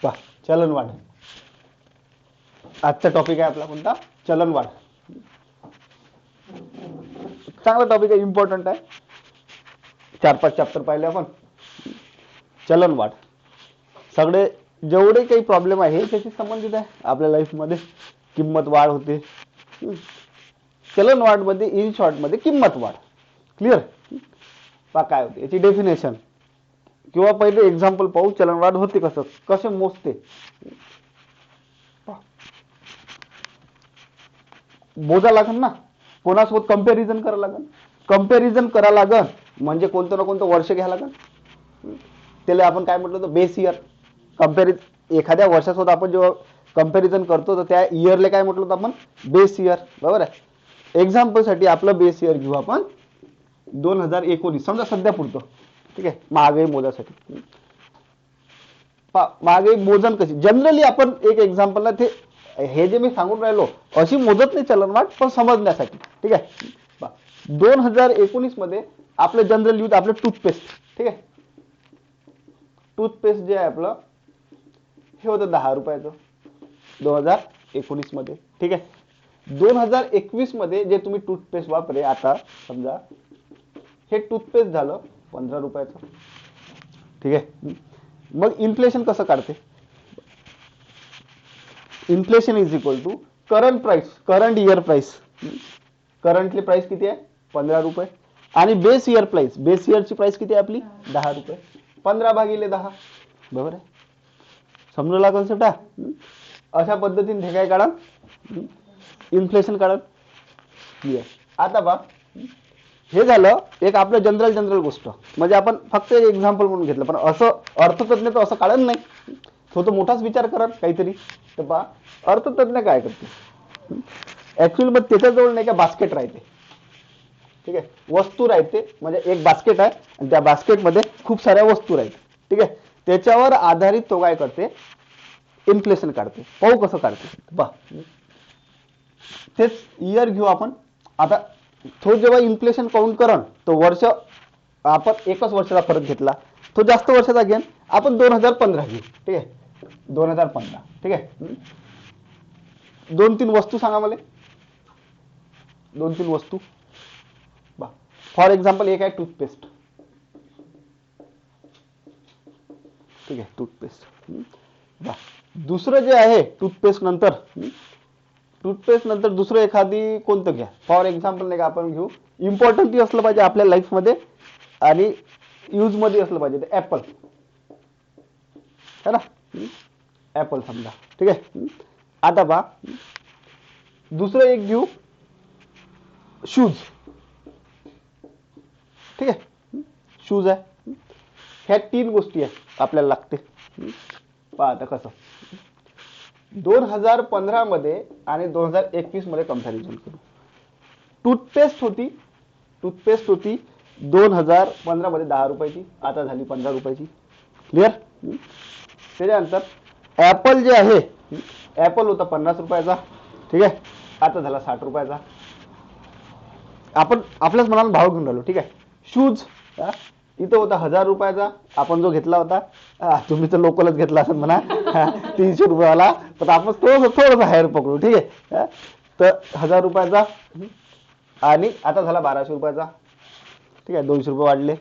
पहा चलनवाढ. आजचा टॉपिक आहे आपला कोणता? चलनवाढ. चांगला टॉपिक आहे, इम्पॉर्टंट आहे. 4-5 चॅप्टर पाहिले आपण. चलनवाढ सगळे जेवढे काही प्रॉब्लेम आहे त्याशी संबंधित आहे आपल्या लाईफमध्ये. किंमत वाढ होते. चलनवाढ मध्ये इन शॉर्ट मध्ये किंमत वाढ. क्लिअर? पहा काय होते याची डेफिनेशन किंवा पहिले एक्झाम्पल पाहू. चलनवाढ होते कसं, कसे मोजते. मोजा लागन ना, कोणासोबत कंपॅरिझन करा लागन. कंपॅरिझन करा लागन म्हणजे कोणतं ना कोणतं वर्ष घ्या लागन. त्याला आपण काय म्हटलं होतं? Base year. एखाद्या वर्षासोबत आपण जेव्हा कंपॅरिझन करतो तर त्या इयरला काय म्हटलं होतं आपण? Base year. बरोबर आहे. एक्झाम्पल साठी आपलं बेस इयर घेऊ आपण 2019, समजा सध्या पुरतं. ठीक आहे, महागाई मोजासाठी. महागाई मोजन कशी जनरली आपण एक एक्झाम्पलला ते हे जे मी सांगून राहिलो अशी मोजत नाही चलनवाढ, पण समजण्यासाठी. ठीक आहे. 2019 मध्ये आपलं जनरल यूज आपलं टूथपेस्ट. ठीक आहे, टूथपेस्ट जे आहे आपलं हे होतं 10 रुपयाचं 2019 मध्ये. ठीक आहे. 2021 मध्ये जे तुम्ही टूथपेस्ट वापरे, आता समजा हे टूथपेस्ट झालं 15 रुपयाचं. ठीक आहे. मग इन्फ्लेशन कसं काढते? Inflation is equal to current price, current year price. Currently price किती आहे? 15 रुपये. आणि बेस इयर प्राइस, बेस इयरची प्राइस किती आहे आपली? 10 रुपये. 15 भागिले 10. बरोबर आहे. समजला कन्सेप्ट आहे? अशा पद्धतीने हे काय काढा? इन्फ्लेशन काढा. क्लिअर? आता बा हे झालं एक आपलं जनरल गोष्ट, म्हणजे आपण फक्त एक एक्झाम्पल म्हणून घेतलं. पण असं अर्थतज्ञ तर असं काढत नाही, तो मोठाच विचार करत काहीतरी. तर पहा अर्थतज्ञ काय करते, ऍक्च्युअली मग त्याच्याजवळ नाही का बास्केट राहते. ठीक आहे, वस्तू राहते, म्हणजे एक बास्केट आहे आणि त्या बास्केटमध्ये खूप साऱ्या वस्तू राहते. ठीक आहे, त्याच्यावर आधारित तो काय करते? इन्फ्लेशन काढते. पाहू कसं काढते. पहा तेच इयर घेऊ आपण. आता तो जेव्हा इन्फ्लेशन काउंट करण तो वर्ष आपण एकच वर्षाचा फरक घेतला, तो जास्त वर्षाचा घेन. आपण 2015 घेऊ. ठीक आहे, 2015. ठीक आहे. 2-3 वस्तू सांगा मला. 2-3 वस्तू. फॉर एक्झाम्पल एक आहे टूथपेस्ट. ठीक आहे, टूथपेस्ट. दुसरं जे आहे टूथपेस्ट नंतर, दुसरं एखादी कोणतं घ्या. फॉर एक्झाम्पल नाही का आपण घेऊ, इम्पॉर्टंट असलं पाहिजे आपल्या लाईफमध्ये आणि यूज मध्ये असलं पाहिजे, ते ऍपल है ना. ऍपल समजा. ठीक आहे. आता बा दुसरं एक घेऊ, शूज. ठीक आहे, शूज आहे. ह्या 3 गोष्टी आहेत आपल्याला लागते. पहा आता कसं 2015 मध्ये आणि 2021 मध्ये कंपॅरिझन करू. टूथपेस्ट होती 2015 मध्ये 10 रुपयाची, आता झाली 15 रुपयाची. क्लिअर? त्याच्यानंतर ऍपल जे आहे, ऍपल होता 50 रुपयाचा. ठीक आहे, आता झाला 60 रुपयाचा. आपण आपल्याच मनाला भाव घेऊन राहिलो. ठीक आहे. शूज इथं होता 1000 रुपयाचा, आपण जो घेतला होता, तुम्ही तर लोकलच घेतला असेल म्हणा, 300 रुपयाला, तर आपण थोडंसं हायर पकडू. ठीक आहे, तर 1000 रुपयाचा आणि आता झाला 1200 रुपयाचा. ठीक आहे, 200 रुपये वाढले.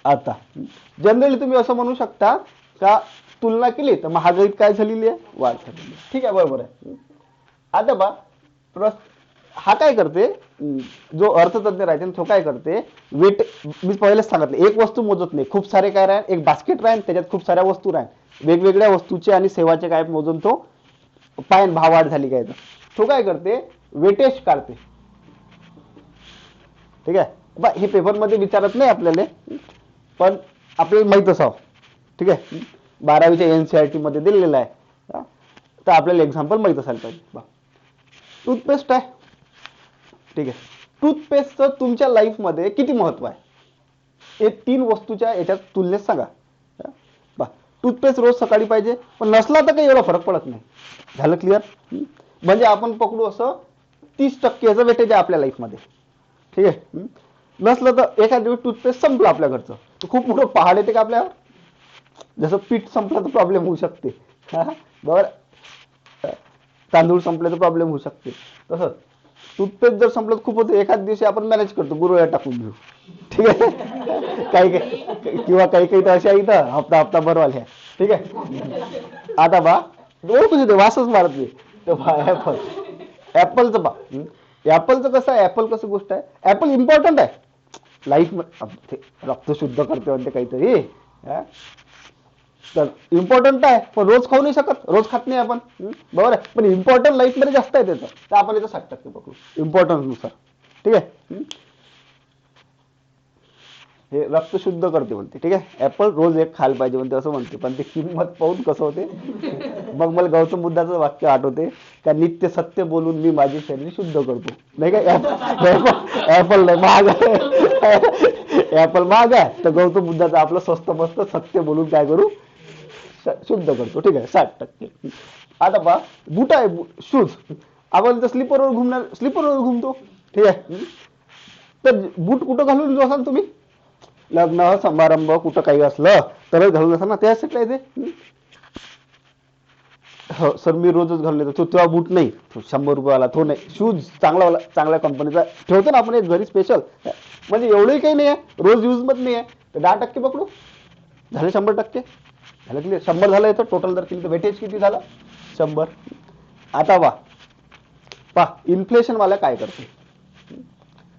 आता जनरली तुम्ही असं म्हणू शकता का तुलना केली तर महागाईत काय झालेली आहे? वाढ झालेली आहे. ठीक आहे, बरोबर आहे. आता बा हा काय करते, जो अर्थतज्ञ राहते तो काय करते, वेट. मी पहिलेच सांगितलं एक वस्तू मोजत नाही, खूप सारे काय राहील, एक बास्केट राहील, त्याच्यात खूप साऱ्या वस्तू राहील, वेगवेगळ्या वस्तूचे आणि सेवाचे काय मोजून तो पायन भाव वाढ झाली काय, तो काय करते, वेटेज काढते. ठीक आहे, बा हे पेपरमध्ये विचारत नाही आपल्याला, पण आपल्याला माहित असावं. ठीक आहे, 12वीच्या NCERT मध्ये दिलेलं आहे, तर आपल्याला एक्झाम्पल माहित असायला पाहिजे. टूथपेस्ट आहे. ठीक आहे, टूथपेस्टचं तुमच्या लाईफमध्ये किती महत्व आहे हे 3 वस्तूच्या याच्यात तुलनेत सांगा. टूथपेस्ट रोज सकाळी पाहिजे, पण नसला तर काही एवढा फरक पडत नाही. झालं क्लिअर? म्हणजे आपण पकडू असं 30% याचं वेटेज आहे आपल्या लाईफमध्ये. ठीक आहे, नसलं तर एखाद्या दिवस टूथपेस्ट संपलं आपल्या घरचं, तर खूप मोठं पहाड येते का आपल्यावर? जसं पीठ संपलं तर प्रॉब्लेम होऊ शकते, बरोबर, तांदूळ संपले तर प्रॉब्लेम होऊ शकते. तसं टूथपेस्ट जर संपलं तर खूप होते, एखाद दिवशी आपण मॅनेज करतो, गुरुळ्या टाकून घेऊ, ठीक आहे. काही काही किंवा काही काही तर अशा इथं हप्ता हप्ता भरवाल्या, ठीक आहे. आता बा ओळखू शकते, वासच मारत नाही. तर बा ऍपल, ऍपलचं बा, ऍपलचं कसं आहे, ऍपल कसं गोष्ट आहे, ऍपल इम्पॉर्टंट आहे लाईफ मध्ये, रक्त शुद्ध करते म्हणते काहीतरी, तर इम्पॉर्टंट आहे, पण रोज खाऊ नाही शकत, रोज खात नाही आपण, बरोबर आहे. पण इम्पॉर्टंट लाईफ मध्ये जास्त आहे त्याचं, तर आपण याचं 60% पकडू इम्पॉर्टन्स नुसार, ठीक आहे. हे रक्त शुद्ध करते म्हणते, ठीक आहे. ऍपल रोज एक खायला पाहिजे म्हणते असं म्हणते, पण ते किंमत पाहून कसं होते. मग मला गौतम बुद्धाचं वाक्य आठवते, का नित्य सत्य बोलून मी माझे शरीर शुद्ध करतो, नाही का. ऍपल नाही महाग आहे, ऍपल महाग आहे, तर गौतम बुद्धाचं आपलं स्वस्त मस्त सत्य बोलून काय करू, शुद्ध करतो, ठीक आहे. 60%. आता पहा बूट आहे, शूज, आपण तर स्लीपरवर घुमणार, स्लीपरवर घुमतो, ठीक आहे. तर बूट कुठं घालून जो असाल तुम्ही, लग्न समारंभ कुठं काही असलं तरच घालून असा ना, त्यासाठी आहे ते. हो सर, मी रोजच घालून येतो, तेव्हा बूट नाही, 100 रुपयावाला तो नाही, शूज चांगलावाला, चांगल्या कंपनीचा ठेवतो ना आपण एक घरी स्पेशल, म्हणजे एवढंही काही नाही आहे, रोज यूज मध्ये नाही आहे, तर 10% पकडू, झाले 100%, झालं क्लिअर. 100 झालं याचं टोटल जर केली तर वेटेज किती झालं, 100. आता पा इन्फ्लेशन वाला काय करते,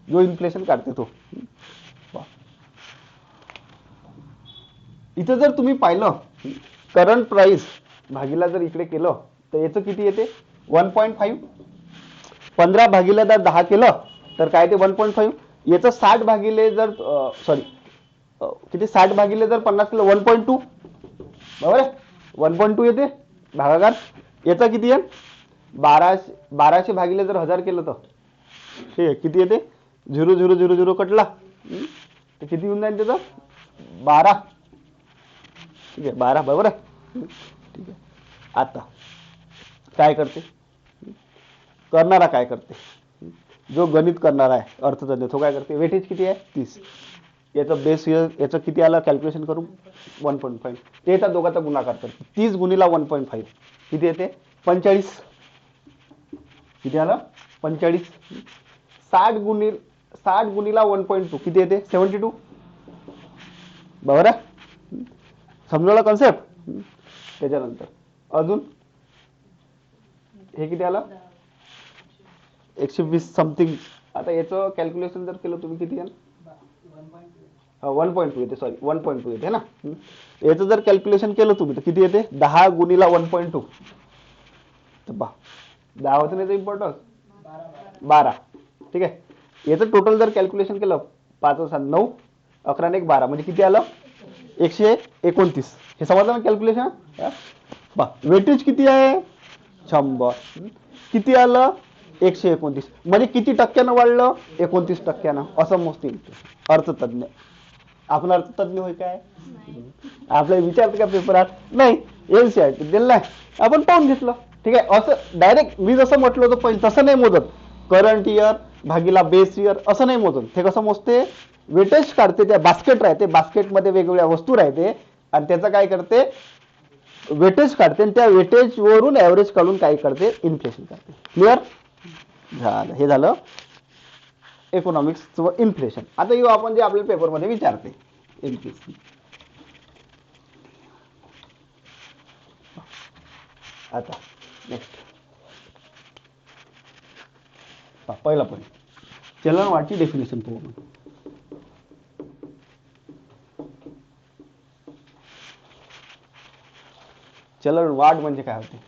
जो इन्फ्लेशन काढते तो, इथं जर तुम्ही पाहिलं करंट प्राइस भागीला जर इकडे केलं तर याचं किती येते 1.5. 15 भागीला जर 10 केलं तर काय ते 1.5. याचं 60 भागीले जर किती 60 भागीले जर 50 केलं 1.2, बरोबर आहे. 1.2 येते भागाकार. याचा किती आहे 1200 भागीले जर 1000 केलं तर ठीक आहे किती येते 0.000 कटला तर किती होऊन जाईल त्याचं 12. ठीक आहे 12 बरोबर आहे. ठीक आहे. आता काय करते करणारा काय करते जो गणित करणारा आहे अर्थतज्ञ तो काय करते वेटेज किती आहे 30. याचं बेस याचं किती आलं कॅल्क्युलेशन करू 1.5 ते येतात दोघांचा गुणाकार करते 30 गुणिला 1.5 किती येते 45. किती आलं 45. 60 गुणिला 1.2 किती येते 72. बरोबर आहे समजलं कॉन्सेप्ट. त्याच्यानंतर अजून हे किती आलं 120 समथिंग. आता याचं कॅल्क्युलेशन जर केलं तुम्ही किती आहे 1.2 येते सॉरी 1.2 येते ना. याचं जर कॅल्क्युलेशन केलं तुम्ही तर किती येते 10 गुणिला 1.2 तर 10 होतं नाही इम्पॉर्टन्स 12. ठीक आहे. याचं टोटल जर कॅल्क्युलेशन केलं 5 व 7 9 11 आणि 1 12 म्हणजे किती आलं 129. हे समजलं ना कॅल्क्युलेशन. वेटेज किती आहे 100. किती आलं 129 म्हणजे किती टक्क्यानं वाढलं 29 टक्क्यानं असं मोजतील अर्थतज्ञ. आपण अर्थतज्ञ होय काय आपल्याला विचारतं का पेपरात नाही एनसीईआरटी दिलं नाही आपण पाहून घेतलं. ठीक आहे. असं डायरेक्ट मी जसं म्हटलं होतं पहिले तसं नाही मोजत. करंट इयर भागीला बेस इयर असं नाही मोजत. ते कसं मोजते वेटेज काढते. त्या बास्केट राहते बास्केटमध्ये वेगवेगळ्या वस्तू राहते आणि त्याचं काय करते वेटेज काढते आणि त्या वेटेज वरून ऍव्हरेज काढून काय करते इन्फ्लेशन करते. क्लिअर झालं. हे झालं इकॉनॉमिक्स व इन्फ्लेशन. आता येऊ आपण जे आपल्या पेपरमध्ये विचारते इन्फ्लेशन. आता नेक्स्ट पहिला पॉईंट चलनवाढची डेफिनेशन पाहू आपण. चलनवाढ म्हणजे काय होते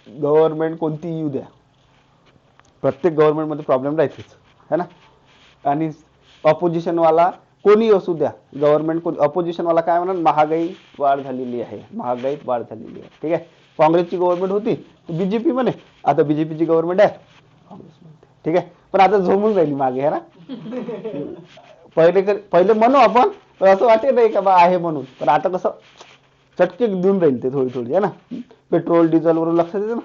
गव्हर्नमेंट कोणती येऊ द्या प्रत्येक गव्हर्नमेंटमध्ये प्रॉब्लेम राहतेच है ना. आणि ऑपोजिशन वाला कोणी असू द्या गव्हर्नमेंट ऑपोजिशन वाला काय म्हणा महागाई वाढ झालेली आहे महागाईत वाढ झालेली आहे. ठीक आहे. काँग्रेसची गव्हर्नमेंट होती बीजेपी म्हणे आता बीजेपीची गव्हर्नमेंट आहे काँग्रेस म्हणते. ठीक आहे. पण आता झोमून राहिली मागे है ना. पहिले म्हणू आपण असं वाटत नाही का बा आहे म्हणून पण आता कसं चटके देऊन राहील ते थोडी थोडी आहे ना. पेट्रोल डिझेल वरून लक्षात येते ना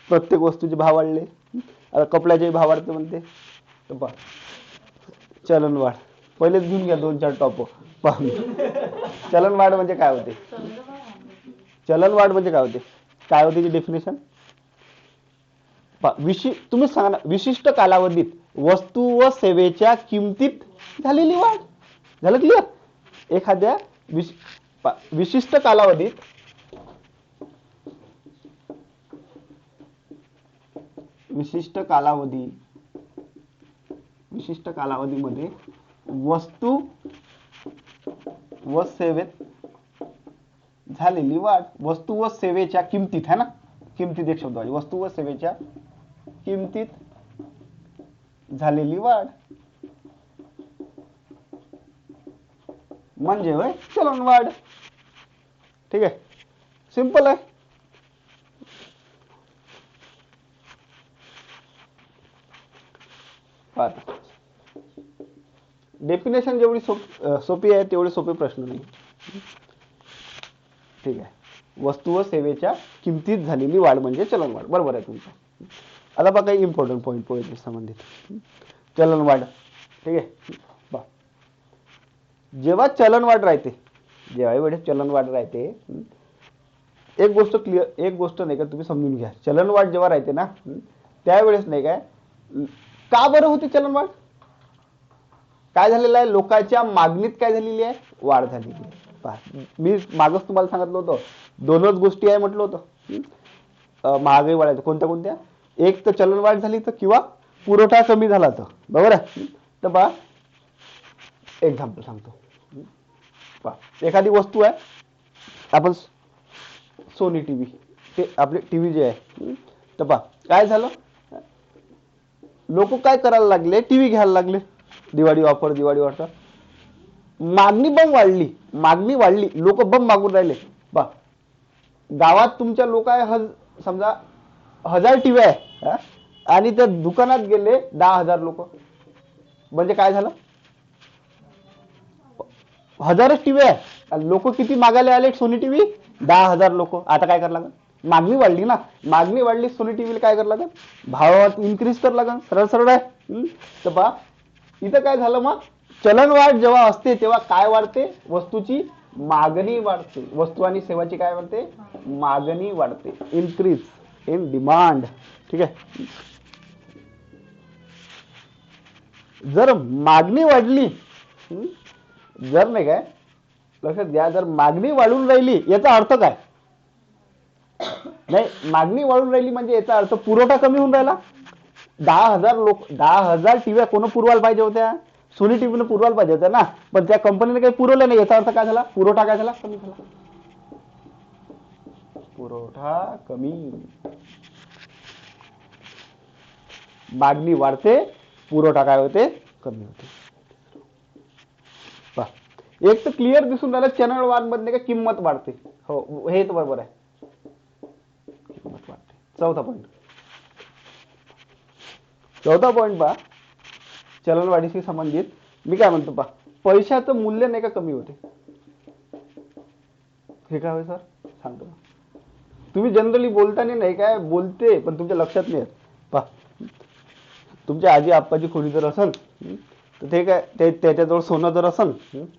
प्रत्येक वस्तूचे भाव वाढले आता कपड्याचे भाव वाढते म्हणते. तर पहा चलनवाढ पहिलेच घेऊन घ्या 2-4 टॉप. पहा चलनवाढ म्हणजे काय होते, चलनवाढ म्हणजे काय होते, काय होते डेफिनेशन. तुम्ही सांगा ना, विशिष्ट कालावधीत वस्तू व सेवेच्या किमतीत झालेली वाढ. झालं क्लिअर. एखाद्या विशिष्ट कालावधीत विशिष्ट कालावधीमध्ये वस्तू व सेवेत झालेली वाढ. वस्तू व सेवेच्या किमतीत है ना, किमतीत एक शब्द आहे, वस्तू व सेवेच्या किमतीत झालेली वाढ म्हणजे होय चलनवाढ. ठीक आहे, सिंपल आहे. डेफिनेशन जेवढी सोपी आहे तेवढे सोपे प्रश्न नाही. ठीक आहे, वस्तू व सेवेच्या किमतीत झालेली वाढ म्हणजे चलनवाढ. बरोबर आहे तुमचं. आता बघा काही इम्पॉर्टंट पॉईंट पोहेशी संबंधित. चलनवाढ. ठीक आहे, जेव्हा चलनवाढ राहते, जेव्हा वेळेस चलनवाढ राहते, एक गोष्ट नाही का तुम्ही समजून घ्या. चलनवाढ जेव्हा राहते ना त्यावेळेस नाही काय, का बरं होते चलनवाढ, काय झालेलं आहे, लोकांच्या मागणीत काय झालेली आहे, वाढ झालेली आहे. मी मागच तुम्हाला सांगितलं होतं, दोनच गोष्टी आहे म्हटलं होतं महागाई वाढायचं. कोणत्या, एक तर चलनवाढ झाली तर किंवा पुरवठा कमी झाला तर. बरोबर आहे. तर पहा एक्झाम्पल सांगतो. पहा एखादी वस्तू आहे, आपण सोनी टीव्ही, ते आपले टीव्ही जे आहे, तर पहा काय झालं, लोक काय करायला लागले, टीव्ही घ्यायला लागले. दिवाळी ऑफर. मागणी वाढली, लोक बम मागून राहिले. बा गावात तुमच्या लोक आहे समजा 1000 टीव्ही आहे आणि त्या दुकानात गेले 10,000 लोक, म्हणजे काय झालं, 1000 टीव्ही आहे, लोक किती मागायला आले सोनी टीव्ही, 10,000 लोक. आता काय करायला लागेल, मागणी वाढली ना, मागणी वाढली, सोनी टीव्हीला काय करायला लागेल, भावात इन्क्रीज कर लागेल. सरळ आहे. तर पहा इथं काय झालं, मग चलनवाढ जेव्हा असते तेव्हा काय वाढते, वस्तूची मागणी वाढते, वस्तू आणि सेवाची काय वाढते, मागणी वाढते, इन्क्रीज इन डिमांड. ठीक आहे, जर मागणी वाढली, जर नाही काय लक्षात घ्या, जर मागणी वाढून राहिली याचा अर्थ काय, नाही मागणी वाढून राहिली म्हणजे याचा अर्थ पुरवठा कमी होऊन राहिला. 10,000 टीव्ही कोण पुरवायला पाहिजे होत्या, सोनी टीव्हीने पुरवायला पाहिजे होत्या ना, पण त्या कंपनीने काही पुरवलं नाही. याचा अर्थ काय झाला, पुरवठा काय झाला, कमी झाला. पुरवठा कमी, मागणी वाढते, पुरवठा काय होते, कमी होते. एक तर क्लिअर दिसून राहिलं, चलनवाढ मध्ये का किंमत वाढते. हो हे तर बरोबर आहे, किंमत वाढते. चौथा पॉईंट पहा, चलनवाढीशी संबंधित मी काय म्हणतो पहा, पैशाचं मूल्य नाही का कमी होते. हे काय होय सर, सांगतो. तुम्ही जनरली बोलताना नाही काय बोलते, पण तुमच्या लक्षात नाही येत. पहा तुमच्या आजी आप्पाची खोली जर असेल तर ते काय, त्याच्याजवळ सोनं जर असेल,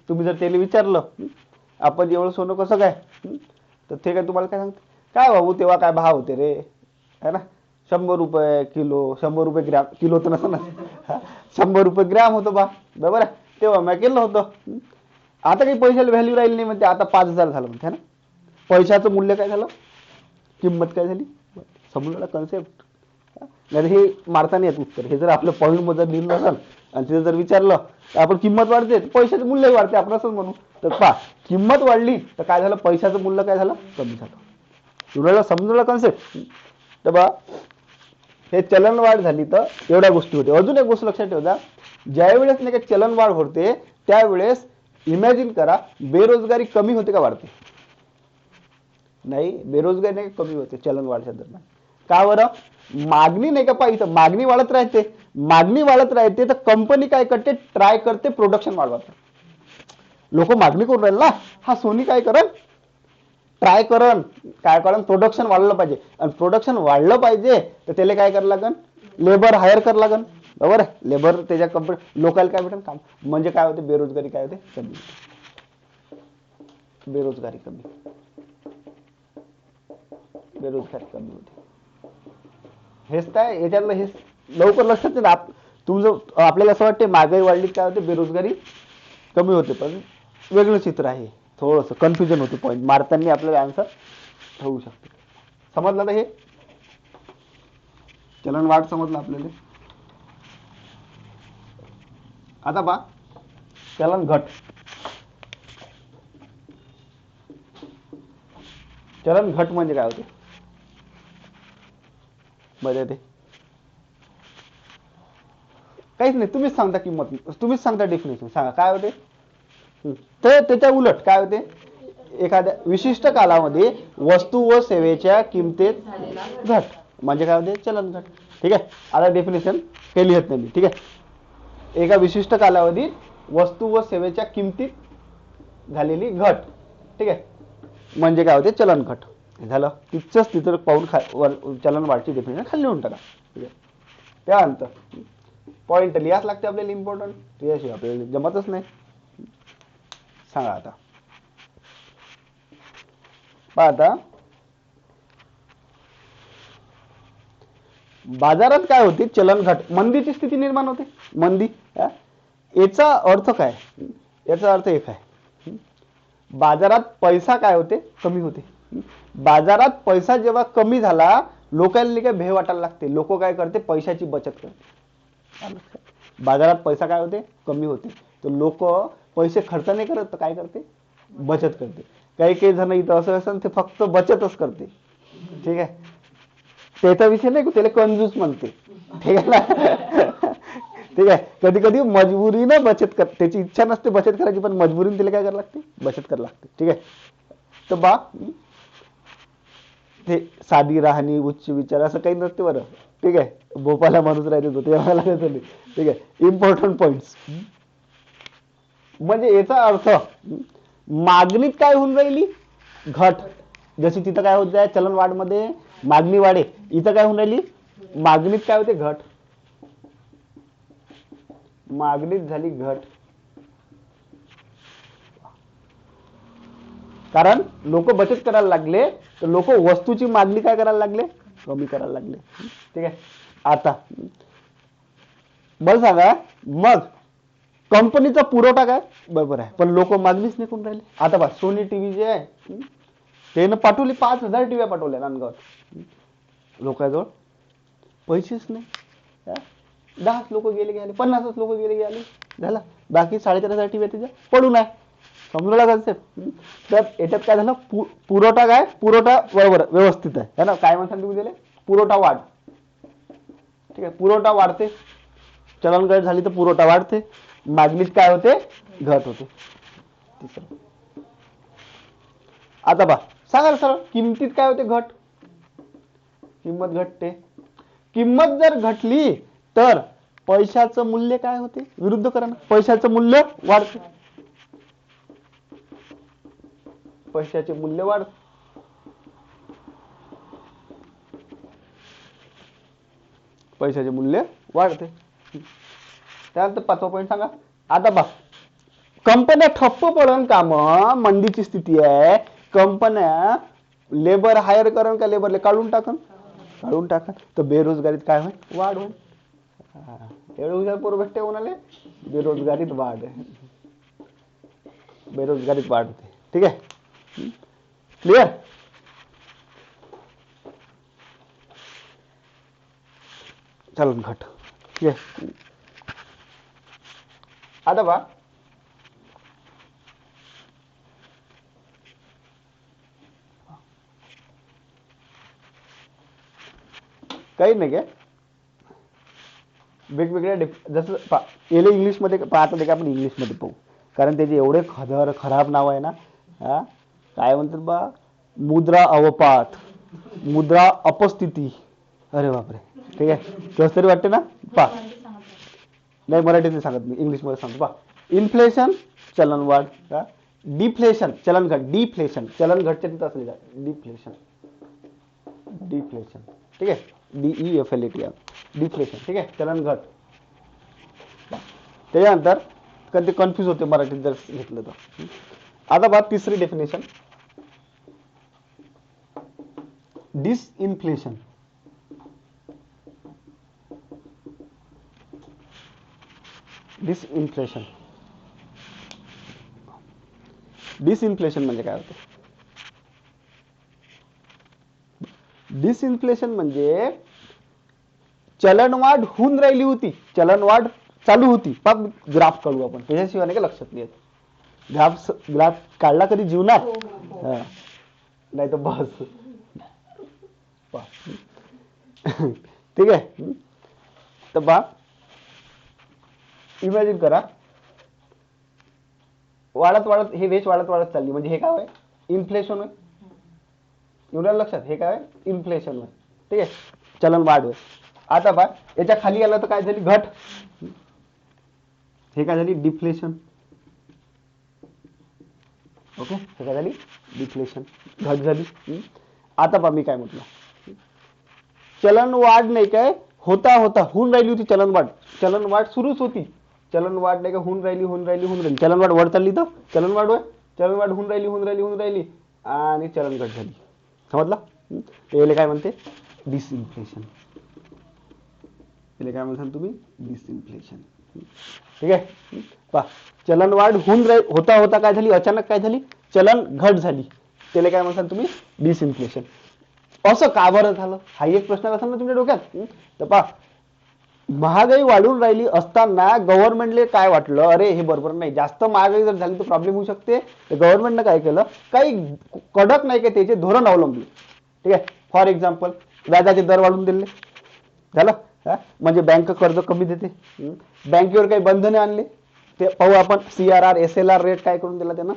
तुम्ही जर त्याला विचारलं आप्पाजी एवढं सोनं कसं काय, तर ते काय तुम्हाला काय सांगते, काय बाबू तेव्हा काय भाव होते रे, है ना, 100 रुपये किलो, 100 रुपये ग्रॅम, किलो तर नसं ना, 100 रुपये ग्रॅम होतं बा. बरोबर आहे, तेव्हा मी केलं होतं. आता काही पैशाला व्हॅल्यू राहिली नाही म्हणते, आता 5,000 झालं म्हणते, है ना. पैशाचं मूल्य काय झालं, किंमत काय झाली. समजलं कन्सेप्ट. नाही हे मारता नाही येत उत्तर. हे जर आपलं पॉईंट मध्ये लिहिलं असेल आणि तिथे जर विचारलं तर आपण किंमत वाढते, पैशाचं मूल्य वाढते, आपण असंच म्हणू. तर पहा किंमत वाढली तर काय झालं, पैशाचं मूल्य काय झालं, कमी झालं. तुला समजलं कन्सेप्ट. तर बा हे चलनवाढ झाली तर एवढ्या गोष्टी होते. अजून एक गोष्ट लक्षात ठेवा, ज्यावेळेस नाही का चलनवाढ होते त्यावेळेस इमॅजिन करा, बेरोजगारी कमी होते का वाढते, नाही बेरोजगारी नाही कमी होते चलनवाढच्या दरम्यान. का बरं, मागणी नाही का पाहिजे, मागणी वाढत राहते तर कंपनी काय करते, ट्राय करते प्रोडक्शन वाढवायचं. लोक मागणी करून राहिले ना, हा सोनी काय करेल, ट्राय करण, काय करण, प्रोडक्शन वाढलं पाहिजे. आणि प्रोडक्शन वाढलं पाहिजे तर त्याला काय करायला लागेल, लेबर हायर कर लागन, बरोबर आहे. लेबर त्याच्या कंपनी लोकांना काय भेटेल काम, म्हणजे काय होते बेरोजगारी काय होते कमी होते. बेरोजगारी कमी होते. हेच काय याच्यातलं हेच लवकर लक्षात नाही ना. तुमचं आपल्याला असं वाटते महागाई वाढली काय होते बेरोजगारी कमी होते, पण वेगळं चित्र आहे. थोडंसं कन्फ्युजन होते, पॉईंट मारताना आपल्याला आन्सर होऊ शकते. समजलं ना हे चलन वाढ समजलं आपल्याला. आता पहा चलन घट. चलन घट म्हणजे काय होते मध्ये ते काहीच नाही. तुम्हीच सांगता किंमत, तुम्हीच सांगता डेफिनेशन सांगा काय होते. तर त्याच्या उलट काय होते, एखाद्या विशिष्ट कालामध्ये वस्तू व सेवेच्या किमतीत घट म्हणजे काय होते चलन घट. ठीक आहे. आता डेफिनेशन हे लिहित नाही मी. ठीक आहे. एका विशिष्ट कालावधीत वस्तू व सेवेच्या किमतीत झालेली घट. ठीक आहे. म्हणजे काय होते चलन घट. झालं. तिथंच तिथं पाहून चलन वाढची डेफिनेशन खाली लिहून टाका. ठीक आहे. त्यानंतर पॉईंट लिहाच लागते आपल्याला इम्पॉर्टंट, त्याशिवाय आपल्याला जमतच नाही. सांगा आता. पहा आता बाजारात काय होते चलन घट, मंदीची स्थिती निर्माण होते. मंदी याचा अर्थ काय, याचा अर्थ एक आहे बाजारात पैसा काय होते कमी होते. बाजारात पैसा जेव्हा कमी झाला लोकांना काय भेव वाटायला लागते, लोक काय करते पैशाची बचत करते. बाजारात पैसा काय होते कमी होते, तर लोक पैसे खर्च नाही करत तर काय करते बचत करते. काही काही जण इथं असं असेल ते फक्त बचतच करते. ठीक आहे. त्याचा विषय नाही, त्याला कंजूस म्हणते. ठीक आहे ना. ठीक आहे. कधी कधी मजबुरीने बचत कर, त्याची इच्छा नसते बचत करायची पण मजबुरीने तिला काय करायला लागते बचत करायला लागते. ठीक आहे. तर बा ते साधी राहणी उच्च विचार असं काही नसते बरं. ठीक आहे. भोपाला माणूस राहते ते लागत नाही. ठीक आहे. Important points. म्हणजे याचा अर्थ मागणीत काय होऊन राहिली घट, जशी तिथं काय होत आहे चलन वाढ मध्ये मागणी वाढे, इथं काय होऊन राहिली मागणीत काय होते घट, मागणीत झाली घट. कारण लोक बचत करायला लागले तर लोक वस्तूची मागणी काय करायला लागले कमी करायला लागले. ठीक आहे. आता बरं सांगा मग कंपनीचा पुरवठा काय बरोबर आहे पण लोक मागणीच नाही करून राहिले. आता बघ सोनी टीव्ही जे आहे त्यानं पाठवली 5,000 टीव्ही पाठवल्या नांदगावात, लोकांजवळ पैसेच नाही. 10 लोक गेले 50 लोक गेले झाला, बाकी 4,500 टीव्ही त्याच्या पडून आहे. समजू लागेल साहेब. तर याच्यात काय झालं पुरवठा काय पुरवठा बरोबर व्यवस्थित आहे ना, काय म्हणतात तुम्ही त्याला पुरवठा वाढ. ठीक आहे. पुरवठा वाढते, चलन घट झाली तर पुरवठा वाढते, मागणीत काय होते घट होते. आता बा सांगा सर किंमतीत काय होते घट, किंमत घटते. किंमत जर घटली तर पैशाचं मूल्य काय होते विरुद्धकरण, पैशाचं मूल्य वाढते, पैशाचे मूल्य वाढते. पैशाचे मूल्य वाढते. त्यानंतर 5वा पॉईंट सांगा. आता बघ कंपन्या ठप्प पडून काम, मंदीची स्थिती आहे, कंपन्या लेबर हायर करण का लेबरले काढून टाकन, तर बेरोजगारीत काय होईल वाढ होईल. एवढं हुशार पोर भेटते कोणाले, बेरोजगारीत वाढ, बेरोजगारीत वाढ होते. ठीक आहे. क्लिअर. चलन घट. ठीक आहे. आता बा काही नाही काय वेगवेगळ्या जसं याला इंग्लिशमध्ये पाहता ते का आपण इंग्लिशमध्ये पाहू, कारण त्याचे एवढे खराब नाव आहे ना. काय म्हणतात बा मुद्रा अवपात, मुद्रा अपस्थिती, अरे बापरे. ठीक आहे. कसं तरी वाटते ना. पा नाही मराठीत नाही सांगत मी, इंग्लिशमध्ये सांगतो. पा इन्फ्लेशन चलन वाढ, डिफ्लेशन चलन घट, डिफ्लेशन चलन घटच्या तिथं असले का डिफ्लेशन, डिफ्लेशन. ठीक आहे. DEFLAT. डिफ्लेशन. ठीक आहे, चलन घट. त्याच्यानंतर कधी कन्फ्यूज होते मराठीत जर घेतलं तर. आता बघा तिसरी डेफिनेशन, डिसइन्फ्लेशन. डिसइन्फ्लेशन. डिसइन्फ्लेशन म्हणजे काय होतं? डिसइन्फ्लेशन म्हणजे चलनवाढ होऊन राहिली होती, चलनवाढ चालू होती. पण ग्राफ काढू आपण, त्याच्याशिवाय नाही का लक्षात नाही येत. ग्राफ काढला कधी जीवनात? नाही तर बस. ठीक आहे. तर बा इमॅजिन करा, वाढत वाढत हे वेच वाढत वाढत चालली, म्हणजे हे काय आहे? इन्फ्लेशन होय. एवढ्या लक्षात, हे काय? इन्फ्लेशन होय. ठीक आहे, चलन वाढ होय. आता बा याच्या खाली आलं तर काय झाली? घट. हे काय झाली? डिफ्लेशन. ओके, हे काय झाली? डिफ्लेशन, घट झाली. आता बा मी काय म्हटलं, चलन वाढ नाही काय होता होता होऊन राहिली होती चलनवाढ. चलनवाढ सुरूच होती. चलनवाढ नाही का होऊन राहिली. चलनवाढ वर चालली तर चलनवाढ होय. चलनवाढ होऊन राहिली आणि चलन घट झाली. समजला? याला काय म्हणते? डिसइन्फ्लेशन. याला काय म्हणता तुम्ही? डिसइन्फ्लेशन. ठीक आहे. पहा, चलनवाढ होता होता काय झाली? अचानक काय झाली? चलन घट झाली. त्याला काय म्हणता तुम्ही? डिसइन्फ्लेशन. असं का बरं झालं? हा एक प्रश्न असेल ना तुमच्या डोक्यात. तर पहा, महागाई वाढून राहिली असताना गव्हर्नमेंटले काय वाटलं, अरे हे बरोबर नाही, जास्त महागाई जर झाली तर प्रॉब्लेम होऊ शकते. तर गव्हर्नमेंटनं काय केलं, काही कडक नाही का त्याचे धोरण अवलंबले. ठीक आहे. फॉर एक्झाम्पल, व्याजाचे दर वाढवून दिले. झालं. म्हणजे बँक कर्ज कमी देते. बँकेवर काही बंधने आणले. ते पाहू आपण. CRR SLR रेट काय करून दिला त्यानं?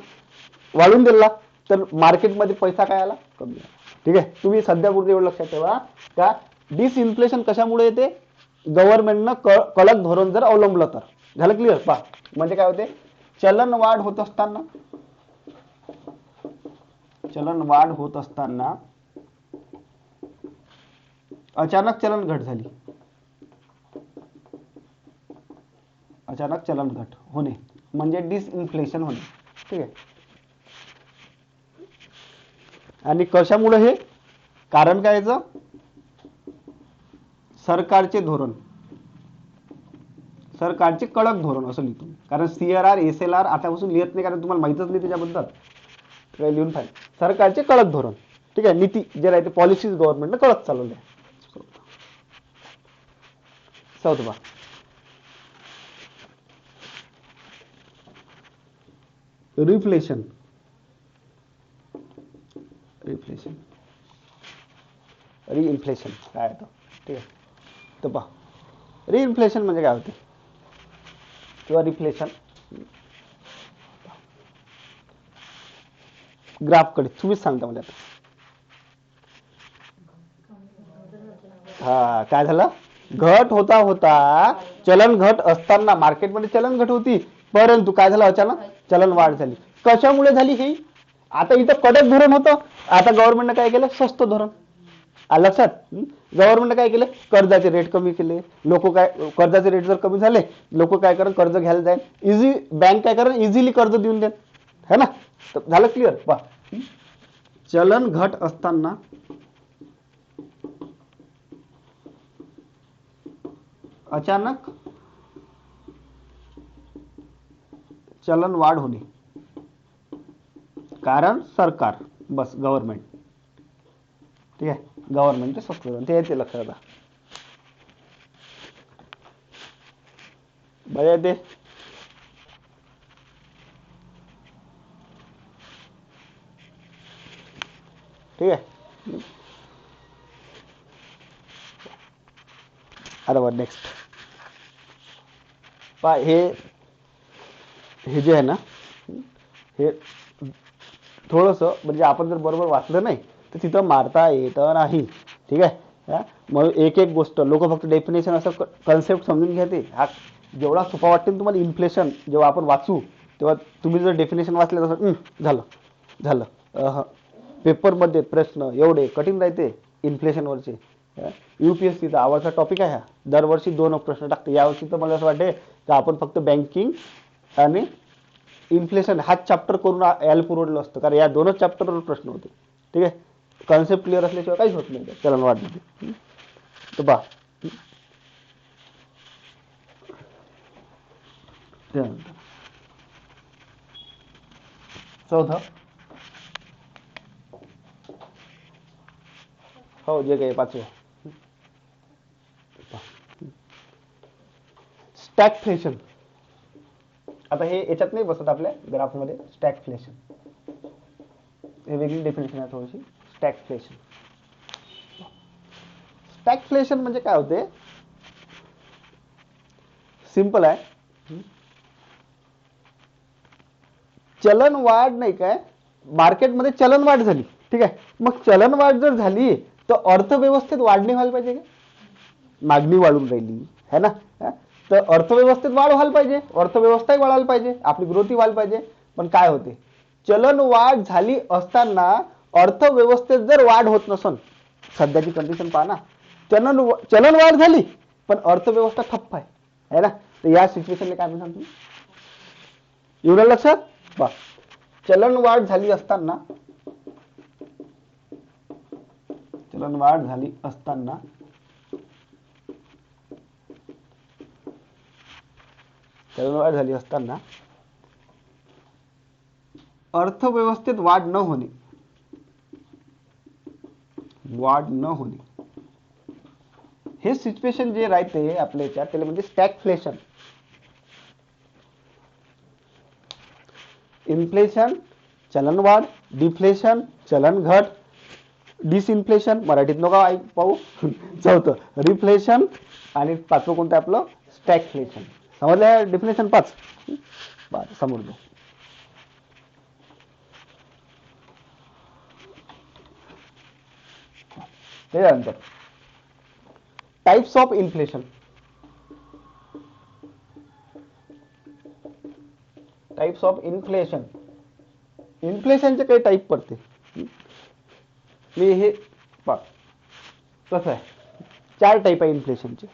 वाढून दिला. तर मार्केटमध्ये पैसा काय आला? कमी आला. ठीक आहे. तुम्ही सध्या पुढे एवढं लक्षात ठेवा का डिसइन्फ्लेशन कशामुळे येते? गव्हर्नमेंटनं कडक धोरण जर अवलंबलं तर. झालं क्लिअर? पहा, म्हणजे काय होते, चलन वाढ होत असताना अचानक चलन घट झाली. अचानक चलन घट होणे म्हणजे डिसइन्फ्लेशन होणे. ठीक आहे. आणि कशामुळे हे? कारण काय याचं? सरकारचे धोरण, सरकारचे कडक धोरण असं लिहितो. कारण CRR SLR आतापासून लिहित नाही, कारण तुम्हाला माहितच नाही त्याच्याबद्दल. काय लिहून पाहिजे? सरकारचे कडक धोरण. ठीक आहे. नीती जे राहते, पॉलिसीज गव्हर्नमेंटने कडक चालवल्या. चौथं बा, रिफ्लेशन. रिफ्लेशन, रिइन्फ्लेशन काय होतं? ठीक आहे. तर पहा, रिइन्फ्लेशन म्हणजे काय होते किंवा रिफ्लेशन. ग्राफकडे तुम्हीच सांगता मला आता. हा, काय झालं? घट होता होता, चलन घट असताना मार्केटमध्ये चलन घट होती, परंतु काय झालं? अचानक चलन वाढ झाली. कशामुळे झाली ही? आता इथं कडक धोरण होतं, आता गव्हर्नमेंटने काय केलं? स्वस्त धोरण. लक्षात? गव्हर्नमेंटने काय केलं? कर्जाचे रेट कमी केले. लोक काय, कर्जाचे रेट जर कमी झाले, लोक काय करण? कर्ज घ्यायला जाईल. इझी, बँक काय करण? इझिली कर्ज देऊन देईल. है ना? तर झालं क्लिअर? पहा, चलन घट असताना अचानक चलन वाढ होणे. कारण सरकार, बस गव्हर्नमेंट. ठीक आहे. गव्हर्नमेंटचे स्वस्त धोरण, ते येते लक्षात. बघा येते. ठीक आहे. आता वर नेक्स्ट पहा, हे जे आहे ना, हे थोडंसं म्हणजे आपण जर बरोबर वाचलं नाही तर तिथं मारता येत नाही. ठीक आहे. मग एक एक गोष्ट लोक फक्त डेफिनेशन असं कन्सेप्ट समजून घेते. हा जेवढा सोपा वाटते ना तुम्हाला इन्फ्लेशन, जेव्हा आपण वाचू तेव्हा तुम्ही जर डेफिनेशन वाचले तसं झालं. पेपरमध्ये प्रश्न एवढे कठीण राहते इन्फ्लेशनवरचे, UPSCचा आवडता टॉपिक आहे हा. दरवर्षी 2 प्रश्न टाकते. यावर्षी तर मला असं वाटते की आपण फक्त बँकिंग आणि इन्फ्लेशन हाच चॅप्टर करून यायला पुरवडलं असतं, कारण या 2च चॅप्टरवर प्रश्न होते. ठीक आहे, कॉन्सेप्ट क्लिअर असल्याशिवाय काहीच होत नाही चलनवाढमध्ये. तर पहा त्यानंतर 14 हो जे काही 5वे स्टॅगफ्लेशन. आता हे याच्यात नाही बसत आपल्या ग्राफमध्ये. स्टॅगफ्लेशन हे वेगळी डेफिनेशन आहे थोडीशी. स्टॅगफ्लेशन स्टॅगफ्लेशन म्हणजे काय होते, सिंपल आहे. चलनवाढ नाही काय, मार्केटमध्ये चलनवाढ झाली. ठीक आहे, मग चलनवाढ जर झाली तर अर्थव्यवस्थेत वाढणे व्हायला पाहिजे का, मागणी वाढून राहिली है ना. तर अर्थव्यवस्थेत वाढ व्हायला पाहिजे, अर्थव्यवस्थाही वाढायला पाहिजे, आपली ग्रोथही व्हायला पाहिजे. पण काय होते, चलनवाढ झाली असताना अर्थव्यवस्थेत जर वाढ होत नसन, सध्याची कंडिशन पहा ना, चलनवाढ झाली पण अर्थव्यवस्था ठप्प आहे ना. तर या सिच्युएशनला काय म्हणतात तुम्ही, एवढं लक्षात बा. चलनवाढ झाली असताना चलनवाढ झाली असताना चलनवाढ झाली असताना अर्थव्यवस्थेत वाढ न होणे, हे सिच्युएशन जे राहते आपल्या याच्यात त्याला म्हणजे स्टॅगफ्लेशन. इन्फ्लेशन चलनवाढ, डिफ्लेशन चलन घट, डिसइन्फ्लेशन मराठीत नका पाहू. 4 रिफ्लेशन आणि 5वं कोणतं आपलं स्टॅगफ्लेशन. समजलं डिफिनेशन 5 समोर दे. त्यानंतर types of inflation. Types of inflation. इन्फ्लेशनचे काही टाइप पडते. मी हे कसं आहे, 4 टाइप आहे इन्फ्लेशनचे.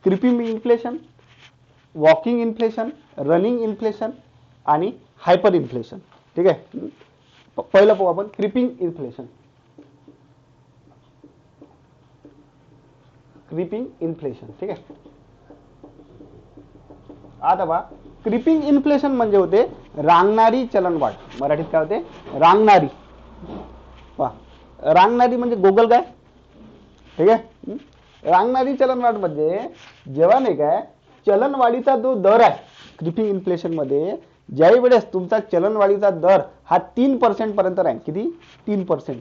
Creeping inflation, walking inflation, running inflation आणि हायपर इन्फ्लेशन. ठीक आहे, पहिलं पाहू आपण क्रिपिंग इन्फ्लेशन. क्रिपिंग इन्फ्लेशन ठीक आहे. आता बा क्रिपिंग इन्फ्लेशन म्हणजे होते रांगणारी चलनवाढ. मराठीत काय होते, रांगणारी. रांगणारी म्हणजे गोगल काय. ठीक आहे, रांगणारी चलनवाढ म्हणजे जेव्हा नाही काय चलनवाढीचा जो दर आहे क्रिपिंग इन्फ्लेशन मध्ये, ज्याही वेळेस तुमचा चलनवाढीचा दर हा 3% पर्यंत राहील. किती, 3%,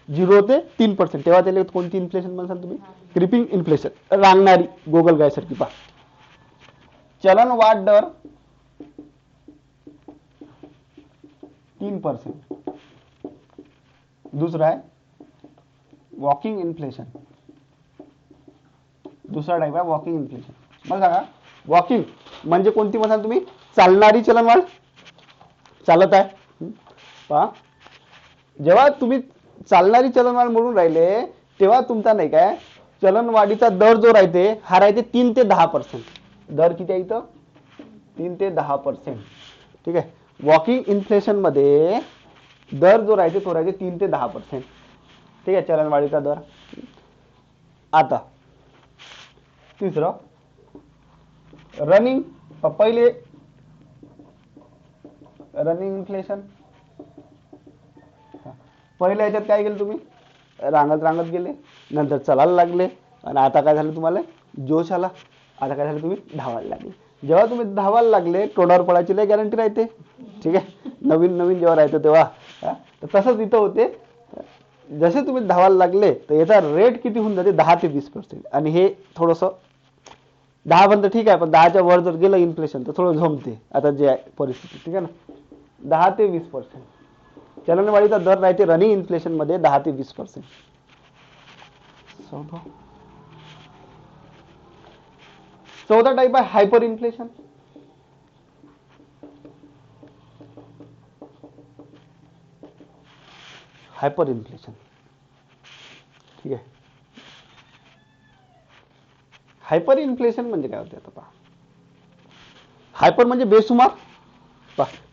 0 ते 3%, तेव्हा त्याला कोणती इन्फ्लेशन म्हणसाल तुम्ही, क्रिपिंग इन्फ्लेशन. रांगणारी गोगल गाय सारखी. पहा चलनवाढ दर 3%. दुसरा आहे वॉकिंग इन्फ्लेशन. दुसरा टाइप आहे वॉकिंग इन्फ्लेशन. मला सांगा वॉकिंग म्हणजे कोणती म्हणाल तुम्ही, चालणारी चलनवाढ. चालत आहे. पहा जेव्हा तुम्ही चालणारी चलनवाढ म्हणून राहिले तेव्हा तुमचा नाही काय चलनवाढीचा दर जो राहते हा राहते 3 ते 10%. दर किती आहे इथं, 3 ते 10%. ठीक आहे, वॉकिंग इन्फ्लेशन मध्ये दर जो राहते तो राहते 3 ते 10%. ठीक आहे, चलनवाढीचा दर. आता तिसरं रनिंग. पहिले रनिंग इन्फ्लेशन. पहिल्या याच्यात काय केलं तुम्ही, रांगत गेले, नंतर चालायला लागले आणि आता काय झालं, तुम्हाला जोश आला. आता काय झालं, तुम्ही धावायला लागले. जेव्हा तुम्ही धावायला लागले तोंडावर पडायची लय गॅरंटी राहते. ठीक आहे, नवीन जेव्हा राहते तेव्हा. तर तसंच इथं होते, जसे तुम्ही धावायला लागले तर याचा रेट किती होऊन जाते, 10 ते 20%. आणि हे थोडंसं 10 पर्यंत ठीक आहे, पण 10च्या वर जर गेलं इन्फ्लेशन तर थोडं झोमते आता जे आहे परिस्थिती. ठीक आहे ना, 10 ते 20%. चलनवाढीचा दर राहते रनिंग इन्फ्लेशन मध्ये 10 ते 20%. चौथा टाइप आहे हायपर इन्फ्लेशन. हायपर इन्फ्लेशन ठीक आहे, हायपर इन्फ्लेशन म्हणजे काय होते आता पहा. हायपर म्हणजे बेसुमार,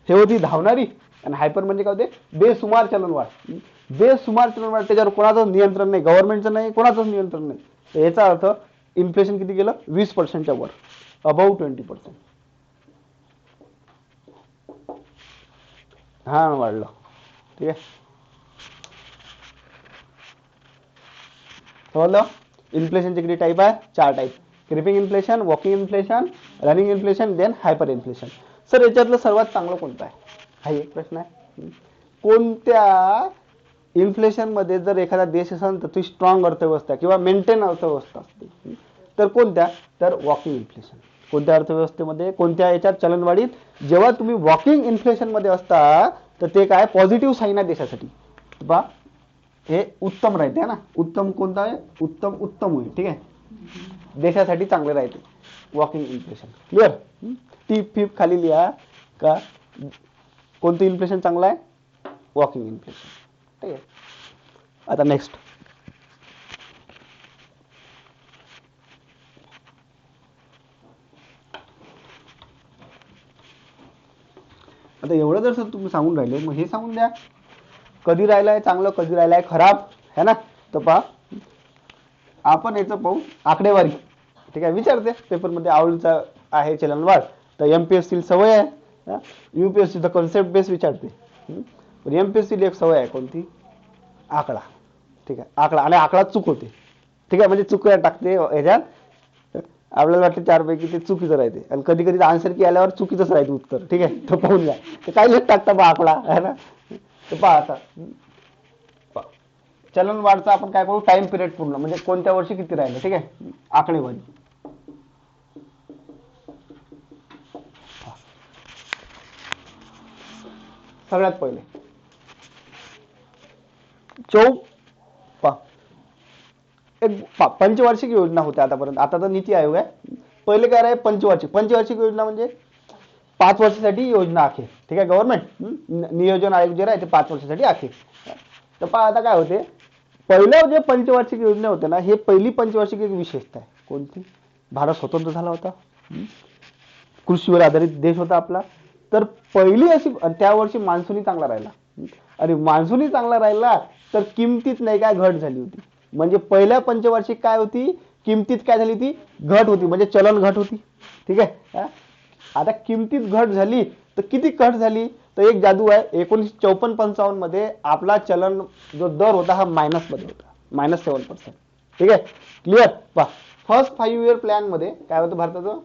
हे होती धावणारी, आणि हायपर म्हणजे काय होते, बेसुमार चलनवाढ. बेसुमार चलनवाढ, त्याच्यावर कोणाचं नियंत्रण नाही, गव्हर्नमेंटचं नाही, कोणाचंच नियंत्रण नाही. तर याचा अर्थ इन्फ्लेशन किती गेलं, 20% वर, अबाउट 20%. हा वाढलं. ठीक आहे, समजलं. इन्फ्लेशनचे किती टाईप आहे, 4 type. Creeping inflation, walking inflation, running inflation, then hyperinflation. Sir याच्यातलं सर्वात चांगलं कोणतं आहे, हा एक प्रश्न आहे. कोणत्या इन्फ्लेशन मध्ये जर एखादा देश असेल तर ती स्ट्रॉंग अर्थव्यवस्था किंवा मेंटेन अर्थव्यवस्था असते, तर कोणत्या, तर वॉकिंग इन्फ्लेशन. कोणत्या अर्थव्यवस्थेमध्ये, कोणत्या याच्यात चलनवाढीत जेव्हा तुम्ही वॉकिंग इन्फ्लेशन मध्ये असता तर ते काय पॉझिटिव्ह साईन आहे देशासाठी. बा हे उत्तम राहते ना, उत्तम कोणता आहे, उत्तम उत्तम होईल. ठीक आहे, देशासाठी चांगले राहते वॉकिंग इन्फ्लेशन. क्लिअर. टीप फिप खाली लिहा का कोणतं इन्फ्लेशन चांगलं आहे, वॉकिंग इन्फ्लेशन. ठीक आहे, आता नेक्स्ट. आता एवढं जर सर तुम्ही सांगून राहिले, मग हे सांगून द्या कधी राहिलाय चांगलं, कधी राहिलाय खराब, है ना. तर पहा आपण याचं पाहू आकडेवारी. ठीक आहे, विचारते पेपरमध्ये आवडीचा आहे चलनवाढ, तर एमपीएससी सवय आहे, यूपीएससी तर कॉन्सेप्ट बेस विचारते, पण एमपीएससी एक सवय आहे कोणती, आकडा. ठीक आहे, आकडा, आणि आकडा चूक होते. ठीक आहे, म्हणजे चूक टाकते ह्याच्यात, आपल्याला वाटतं 4 पैकी ते चुकीचं राहते, आणि कधी कधी आन्सर की आल्यावर चुकीचंच राहते उत्तर. ठीक आहे, तो पाहून घ्या, ते काय लेट टाकता बा आकडा, है ना. तर पहा आता चलनवाढचा आपण काय करू, टाइम पिरियड पूर्ण, म्हणजे कोणत्या वर्षी किती राहिलं. ठीक आहे, आकडेवारी. सगळ्यात पहिले एक पंचवार्षिक योजना होत्या आतापर्यंत, आता तर नीती आयोग आहे. पहिले काय आहे, पंचवार्षिक. पंचवार्षिक योजना म्हणजे 5 वर्षासाठी योजना आखी. ठीक आहे, गव्हर्नमेंट नियोजन आयोग जे आहे ते 5 वर्षासाठी आखी. तर पहा आता काय होते, पहिलं जे पंचवार्षिक योजना होते ना, हे पहिली पंचवार्षिक एक विशेषता आहे. कोणती, भारत स्वतंत्र झाला होता, कृषीवर आधारित देश होता आपला, तर पहिली अशी, त्या वर्षी मान्सूनही चांगला राहिला, आणि मान्सूनही चांगला राहिला तर किमतीत नाही काय घट झाली होती. म्हणजे पहिल्या पंचवार्षिक काय होती, किमतीत काय झाली होती, घट होती, म्हणजे चलन घट होती. ठीक आहे, आता किमतीत घट झाली तर किती घट झाली, तर एक जादू आहे. 1954-55 मध्ये आपला चलन जो दर होता हा मायनस मध्ये होता, -7%. ठीक आहे, क्लिअर. पहा फर्स्ट 5 इयर प्लॅन मध्ये काय होतं भारताचं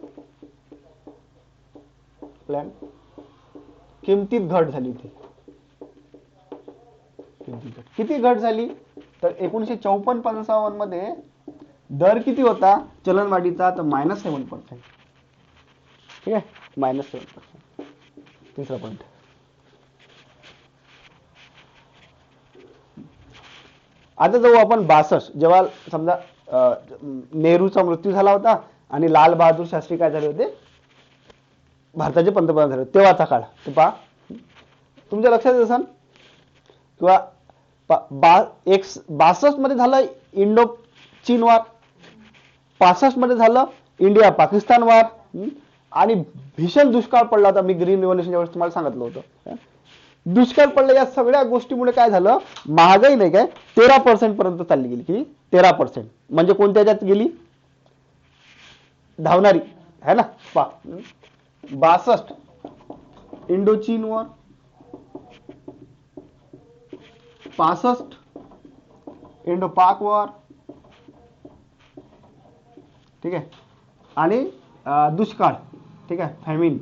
प्लॅन, किमतीत घट झाली होती. किती घट झाली, तर 1954-55 मध्ये दर किती होता चलनवाढीचा, तर -7%. ठीक आहे, -7%. तिसरा पॉईंट. आता जाऊ आपण 62, जेव्हा समजा नेहरूचा मृत्यू झाला होता आणि लाल बहादूर शास्त्री काय झाले होते, भारताचे पंतप्रधान झाले, तेव्हाचा काळ. तर पहा तुमच्या लक्षात असेल किंवा 62 मध्ये झालं इंडो चीन वार, 65 मध्ये झालं इंडिया पाकिस्तान वार, आणि भीषण दुष्काळ पडला होता. मी ग्रीन रिव्होल्यूशनच्या वेळेस तुम्हाला सांगितलं होतं, दुष्काळ पडला. या सगळ्या गोष्टीमुळे काय झालं, महागाई नाही काय 13% पर्यंत चालली गेली. की 13%, म्हणजे कोणत्या ह्याच्यात गेली, धावणारी, है ना. 62 इंडो चीन वॉर, 65 इंडो पाक वॉर. ठीक आहे, आणि दुष्काळ. ठीक आहे, फॅमिन,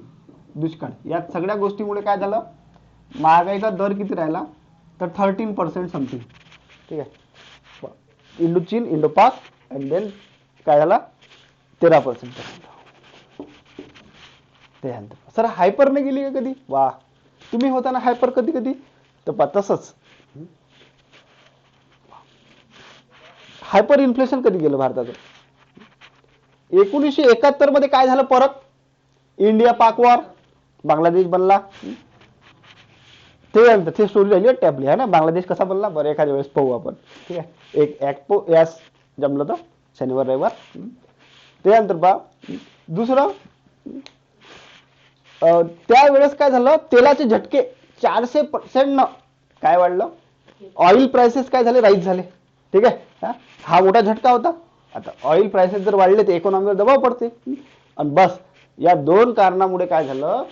दुष्काळ, या सगळ्या गोष्टीमुळे काय झालं, महागाईचा दर किती राहिला, तर 13% समथिंग. ठीक आहे, इंडो चीन, इंडो पाक, अँड देन काय झाला 13%. त्यानंतर सर हायपर ने गेली का कधी, वा तुम्ही होता ना हायपर कधी कधी, तर तसंच हायपर इन्फ्लेशन कधी गेलं भारताचं, 1971 मध्ये काय झालं परत, इंडिया पाक वॉर, बांगलादेश बनला. ते स्टोरी राहिली वाटते आपली, है ना. बांगलादेश कसा बनला बरं एखाद्या वेळेस पाहू आपण. ठीक आहे, एक ऍक्ट यास जमलं तर शनिवार रविवार. त्यानंतर पहा दुसरं, त्यावेळेस काय झालं, तेलाचे झटके 400% काय वाढलं, ऑइल प्राइसेस काय झाले, राईज झाले. ठीक आहे, हा मोठा झटका होता. आता ऑइल प्राइसेस जर वाढले तर इकॉनॉमीवर दबाव पडते. आणि बस या दोन कारणामुळे काय झालं,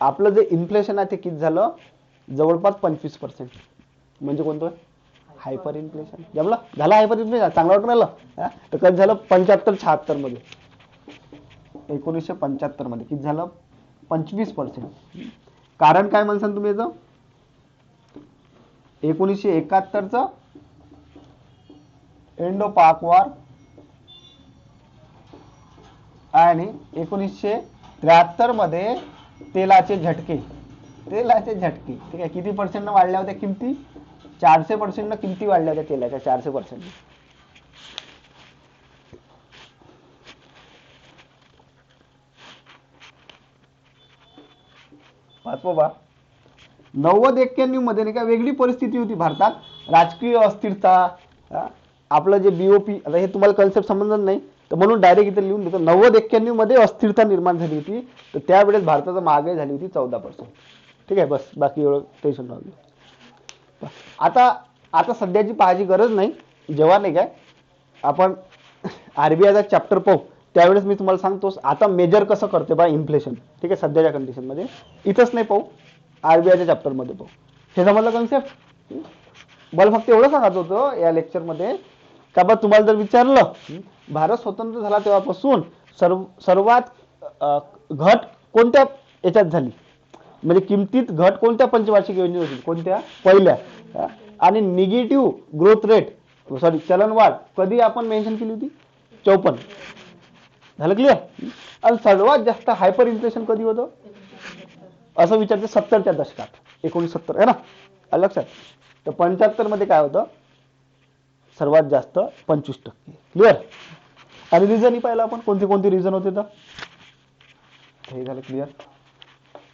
आपलं जे इन्फ्लेशन आहे ते किती झालं, जवळपास 25%. म्हणजे कोणतं, हायपर इन्फ्लेशन. जमलं, झालं हायपर इन्फ्लेशन, चांगलं वाटून राहिलं. तर कधी झालं 75-76 मध्ये, 1975 मध्ये किती झालं, 25%. कारण काय म्हणसान तुम्ही याचं, 1971चं इंडो पाक वॉर आणि 1973 मध्ये तेलाचे झटके. ठीक आहे, किती पर्सेंट वाढल्या होत्या किमती, 400% किमती वाढल्या होत्या तेलाच्या, 400%. पाचवा, 90-91 मध्ये नाही का वेगळी परिस्थिती होती भारतात, राजकीय अस्थिरता. आपलं जे बीओपी, आता हे तुम्हाला कन्सेप्ट समजणार नाही तर म्हणून डायरेक्ट इथे लिहून देतो. 90-91 मध्ये अस्थिरता निर्माण झाली होती, तर त्यावेळेस भारताची महागाई झाली होती 14%. ठीक आहे, बस बाकी एवढं टेन्शन नव्हतं. आता सध्याची पाहायची गरज नाही. जेव्हा नाही काय आपण आरबीआयचा चॅप्टर पाहू त्यावेळेस मी तुम्हाला सांगतो आता मेजर कसं करते बा इन्फ्लेशन. ठीक आहे, सध्याच्या कंडिशन मध्ये इथंच नाही पाहू, आरबीआयच्या चॅप्टर मध्ये पाहू. हे समजलं कन्सेप्ट. मला फक्त एवढं सांगायचं होतं या लेक्चर मध्ये का बा तुम्हाला जर विचारलं भारत स्वतंत्र झाला तेव्हापासून सर्वात घट कोणत्या याच्यात झाली, म्हणजे किमतीत घट कोणत्या पंचवार्षिक योजनेत होती, कोणत्या, पहिल्या. आणि निगेटिव्ह ग्रोथ रेट, चलनवाढ कधी आपण मेन्शन केली होती, 54. झालं क्लिअर. आणि सर्वात जास्त हायपर इन्फ्लेशन कधी होतं असं विचारते, 70च्या दशकात, 1970 आहे ना, लक्षात. तर 75 मध्ये काय होतं, सर्वात जास्त 25%. क्लिअर. आणि रिझन ही पाहिलं आपण, कोणते कोणते रिझन होते तर हे झालं क्लिअर.